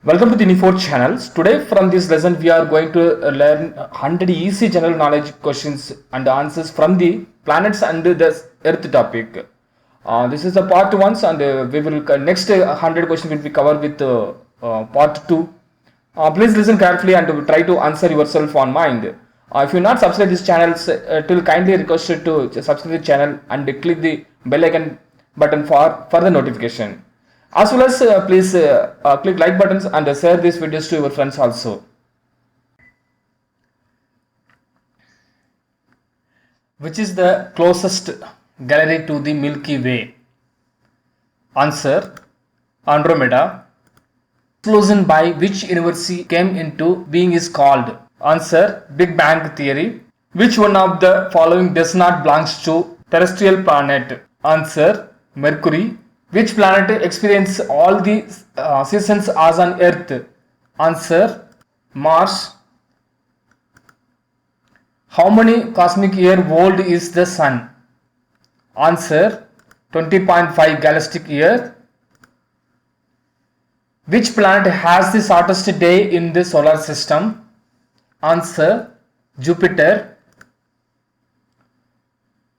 Welcome to the Unifor channels. Today from this lesson we are going to learn 100 easy general knowledge questions and answers from the planets and the earth topic. This is the part 1 and we will next 100 questions will be covered with part 2. Please listen carefully and try to answer yourself on mind. If you not subscribe this channel, it will kindly request you to subscribe the channel and click the bell icon button for further notification. As well as please click like buttons and share these videos to your friends also. Which is the closest gallery to the Milky Way? Answer: Andromeda. Explosion by which universe came into being is called? Answer: Big Bang Theory. Which one of the following does not belongs to terrestrial planet? Answer: Mercury. Which planet experiences all the seasons as on Earth? Answer: Mars. How many cosmic year old is the Sun? Answer: 20.5 galactic year. Which planet has the shortest day in the solar system? Answer: Jupiter.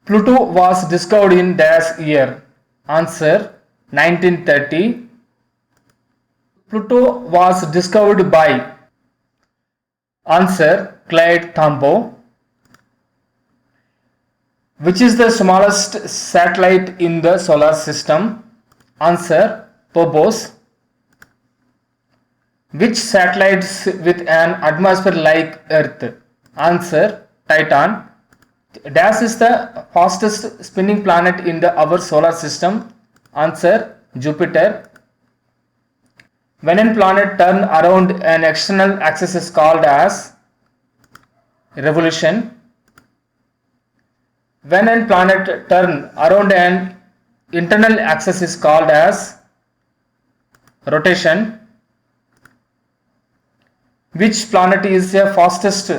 Pluto was discovered in dash year? Answer: 1930. Pluto was discovered by? Answer: Clyde Tombaugh. Which is the smallest satellite in the solar system? Answer: Phobos. Which satellites with an atmosphere like Earth? Answer: Titan. Dash is the fastest spinning planet in our solar system? Answer: Jupiter. When a planet turns around an external axis is called as? Revolution. When a planet turns around an internal axis is called as? Rotation. Which planet is the fastest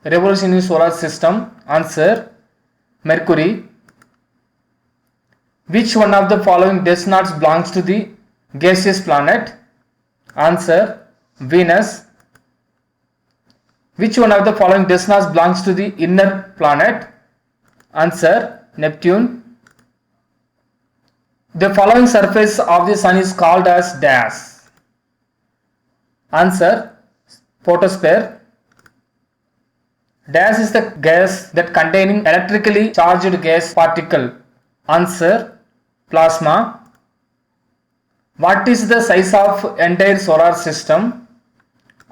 revolution in solar system? Answer: Mercury. Which one of the following does not belong to the gaseous planet? Answer: Venus. Which one of the following does not belong to the inner planet? Answer: Neptune. The following surface of the sun is called as dash? Answer: photosphere. Dash is the gas that containing electrically charged gas particle? Answer: plasma. What is the size of entire solar system?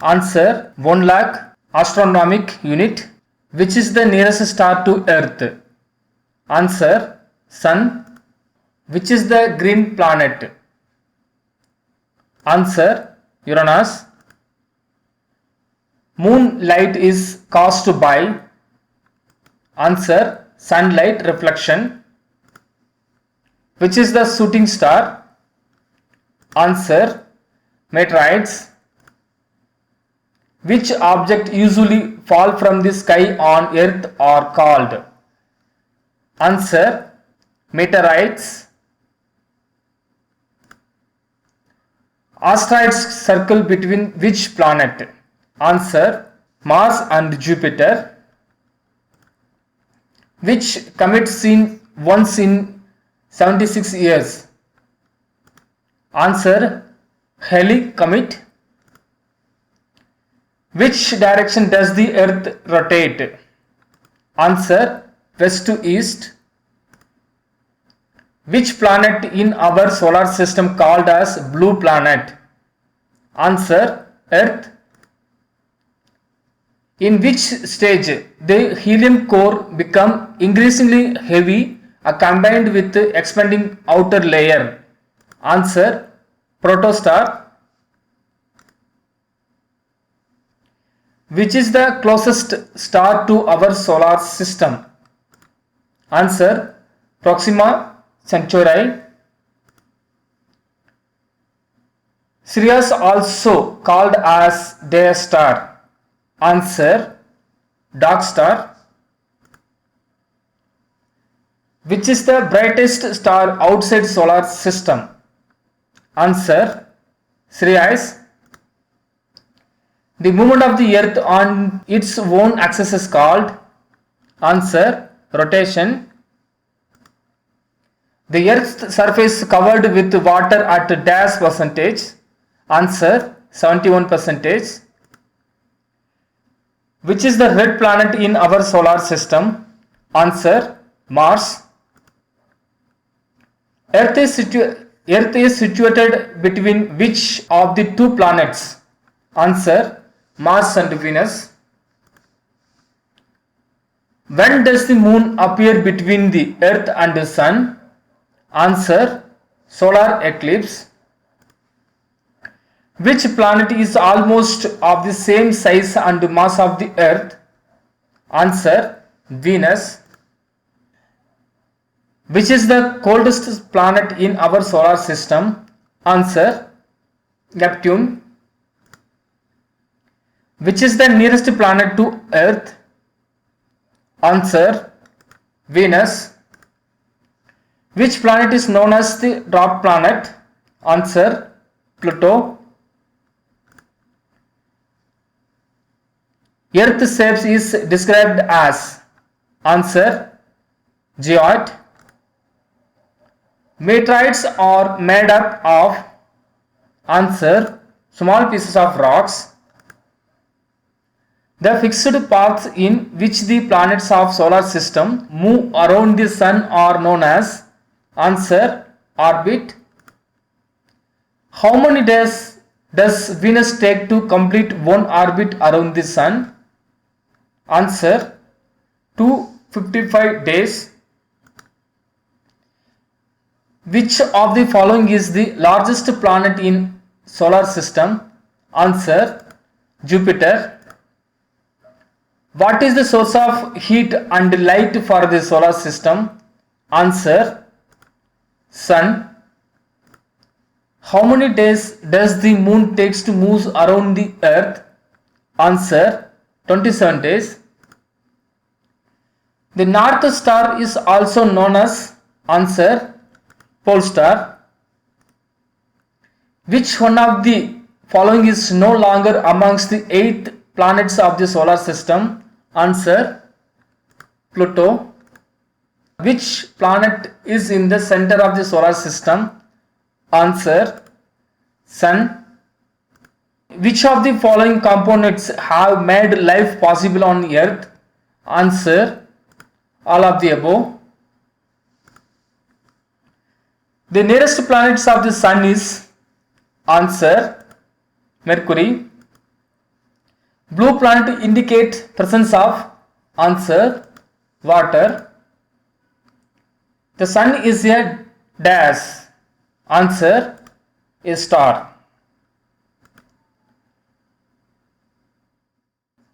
Answer: 1 lakh astronomic unit. Which is the nearest star to Earth? Answer: Sun. Which is the green planet? Answer: Uranus. Moonlight is caused by? Answer: sunlight reflection. Which is the shooting star? Answer: meteorites. Which object usually fall from the sky on Earth are called? Answer: meteorites. Asteroids circle between which planet? Answer: Mars and Jupiter. Which comet seen once in 76 years? Answer: Halley comet. Which direction does the Earth rotate? Answer: west to east. Which planet in our solar system called as blue planet? Answer: Earth. In which stage the helium core become increasingly heavy combined with the expanding outer layer? Answer: protostar. Which is the closest star to our solar system? Answer: Proxima Centauri. Sirius also called as day star? Answer: dark star. Which is the brightest star outside solar system? Answer: Sirius. The movement of the earth on its own axis is called? Answer, rotation. The earth's surface covered with water at dash percentage? Answer, 71%. Which is the red planet in our solar system? Answer, Mars. Earth is situated between which of the two planets? Answer, Mars and Venus. When does the moon appear between the earth and the sun? Answer, solar eclipse. Which planet is almost of the same size and mass of the earth? Answer, Venus. Which is the coldest planet in our solar system? Answer, Neptune. Which is the nearest planet to Earth? Answer, Venus. Which planet is known as the dwarf planet? Answer, Pluto. Earth shape is described as? Answer, geoid. Meteorites are made up of? Answer, small pieces of rocks. The fixed paths in which the planets of solar system move around the sun are known as? Answer, orbit. How many days does Venus take to complete one orbit around the sun? Answer, 255 days. Which of the following is the largest planet in solar system? Answer, Jupiter. What is the source of heat and light for the solar system? Answer, sun. How many days does the moon takes to move around the earth? Answer, 27 days. The North Star is also known as? Answer, pole star. Which one of the following is no longer amongst the 8 planets of the solar system? Answer, Pluto. Which planet is in the center of the solar system? Answer, Sun. Which of the following components have made life possible on Earth? Answer, all of the above. The nearest planets of the Sun is? Answer, Mercury. Blue planet indicate presence of? Answer, water. The Sun is a dash. Answer, a star.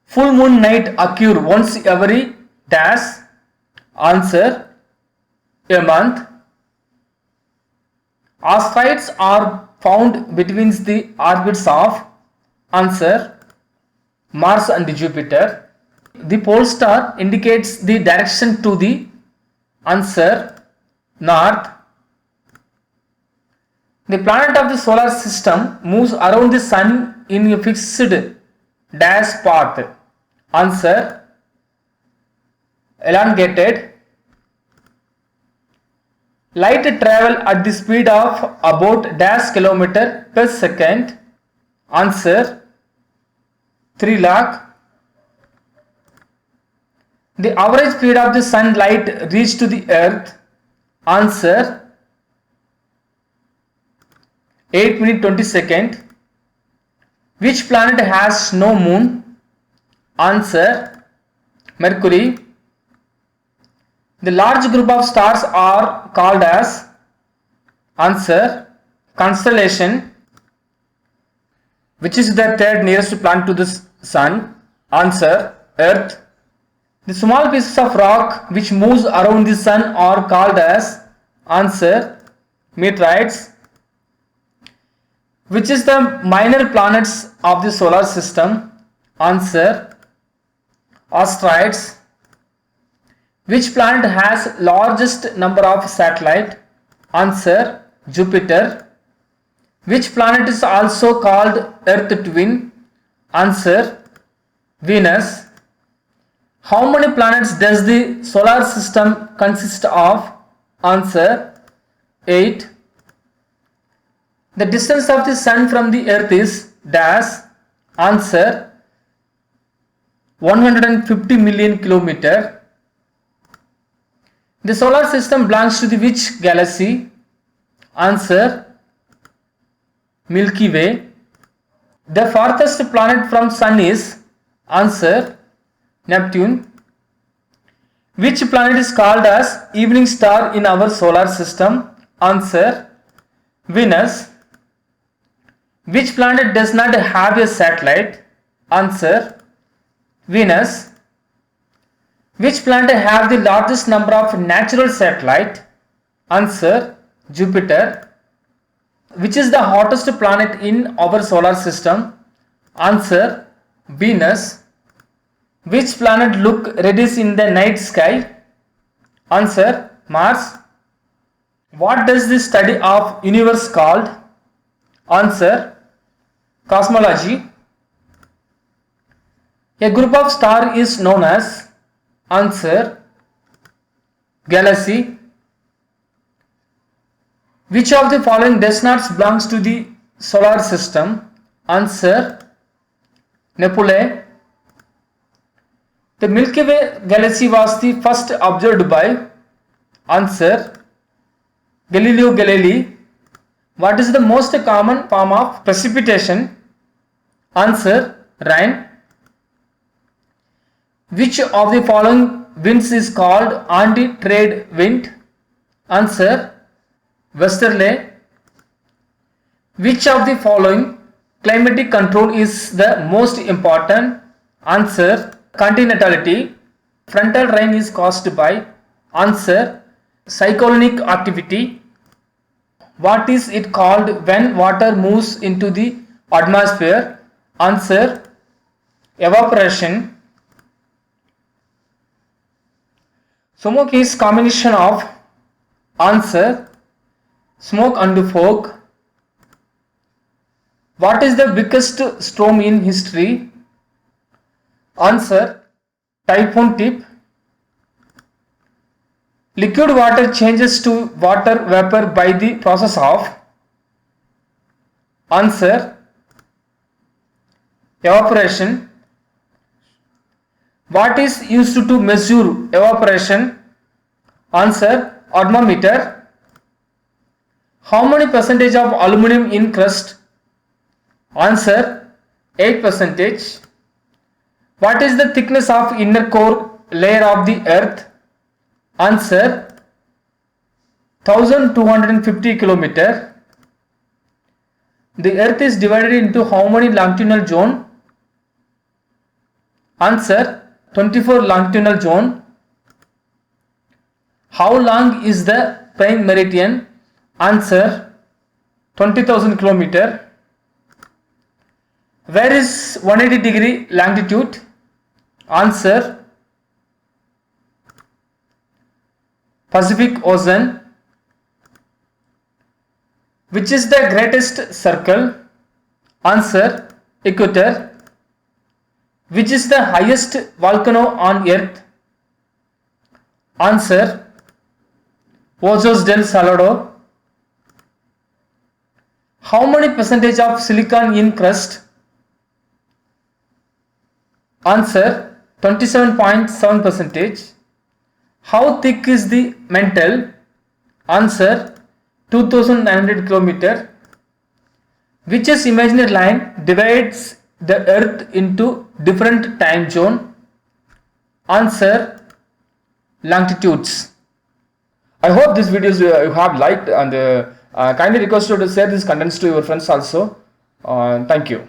Full moon night occur once every dash. Answer, a month. Asteroids are found between the orbits of? Answer, Mars and Jupiter. The pole star indicates the direction to the? Answer, north. The planet of the solar system moves around the sun in a fixed dash path. Answer, elongated. Light travel at the speed of about dash kilometer per second. Answer, 3 lakh. The average speed of the sunlight reached to the earth? Answer, 8 minutes 20 seconds. Which planet has no moon? Answer, Mercury. The large group of stars are called as? Answer, constellation. Which is the third nearest planet to the sun? Answer, Earth. The small pieces of rock which moves around the sun are called as? Answer, meteorites. Which is the minor planets of the solar system? Answer, asteroids. Which planet has largest number of satellites? Answer, Jupiter. Which planet is also called Earth twin? Answer Venus. How many planets does the solar system consist of? Answer 8. The distance of the sun from the earth is dash. Answer 150 million kilometer. The solar system belongs to the which galaxy? Answer Milky Way. The farthest planet from sun is? Answer Neptune. Which planet is called as evening star in our solar system? Answer Venus. Which planet does not have a satellite? Answer Venus. Which planet have the largest number of natural satellites? Answer Jupiter. Which is the hottest planet in our solar system? Answer Venus. Which planet look reddish in the night sky? Answer Mars. What does the study of universe called? Answer cosmology. A group of stars is known as? Answer galaxy. Which of the following does not belongs to the solar system? Answer nebulae. The Milky Way galaxy was the first observed by? Answer Galileo Galilei. What is the most common form of precipitation? Answer rain. Which of the following winds is called anti-trade wind? Answer westerly. Which of the following climatic control is the most important? Answer continentality. Frontal rain is caused by? Answer cyclonic activity. What is it called when water moves into the atmosphere? Answer evaporation. Smoke is combination of? Answer smoke and fog. What is the biggest storm in history? Answer typhoon tip. Liquid water changes to water vapor by the process of? Answer evaporation. What is used to measure evaporation? Answer thermometer. How many percentage of aluminum in crust? Answer 8%. What is the thickness of inner core layer of the earth? Answer 1250 km. The earth is divided into how many longitudinal zones? Answer 24 longitudinal zone. How long is the prime meridian? Answer 20,000 km. Where is 180 degree longitude? Answer Pacific Ocean. Which is the greatest circle? Answer equator. Which is the highest volcano on earth? Answer Ojos del Salado. How many percentage of silicon in crust? Answer 27.7%. How thick is the mantle? Answer 2900 km. Which is imaginary line divides the earth into different time zone? Answer longitudes. I hope this video you have liked, and kindly request you to share these contents to your friends also. Thank you.